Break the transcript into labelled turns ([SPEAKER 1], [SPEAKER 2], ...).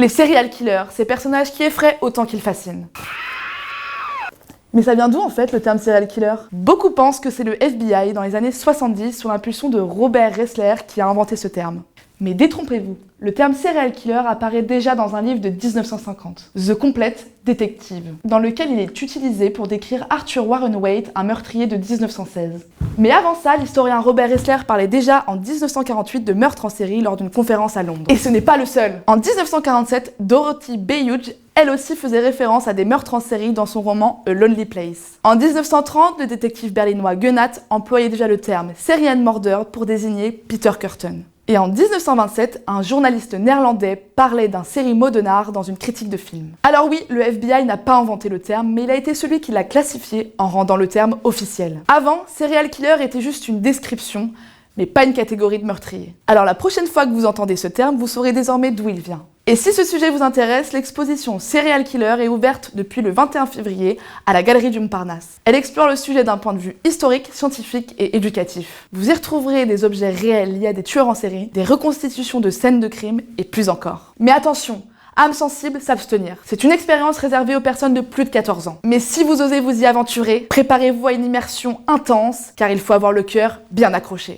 [SPEAKER 1] Les serial killers, ces personnages qui effraient autant qu'ils fascinent. Mais ça vient d'où en fait le terme serial killer? Beaucoup pensent que c'est le FBI dans les années 70 sous l'impulsion de Robert Ressler qui a inventé ce terme. Mais détrompez-vous, le terme serial killer apparaît déjà dans un livre de 1950, The Complete Detective, dans lequel il est utilisé pour décrire Arthur Warren Waite, un meurtrier de 1916. Mais avant ça, l'historien Robert Ressler parlait déjà en 1948 de meurtre en série lors d'une conférence à Londres. Et ce n'est pas le seul. En 1947, Dorothy Bayhuge, elle aussi faisait référence à des meurtres en série dans son roman A Lonely Place. En 1930, le détective berlinois Goenath employait déjà le terme serial murder pour désigner Peter Kürten. Et en 1927, un journaliste néerlandais parlait d'un série modenard dans une critique de film. Alors oui, le FBI n'a pas inventé le terme, mais il a été celui qui l'a classifié en rendant le terme officiel. Avant, serial killer était juste une description, mais pas une catégorie de meurtrier. Alors la prochaine fois que vous entendez ce terme, vous saurez désormais d'où il vient. Et si ce sujet vous intéresse, l'exposition Serial Killer est ouverte depuis le 21 février à la Galerie du Montparnasse. Elle explore le sujet d'un point de vue historique, scientifique et éducatif. Vous y retrouverez des objets réels liés à des tueurs en série, des reconstitutions de scènes de crime et plus encore. Mais attention, âme sensible, s'abstenir. C'est une expérience réservée aux personnes de plus de 14 ans. Mais si vous osez vous y aventurer, préparez-vous à une immersion intense, car il faut avoir le cœur bien accroché.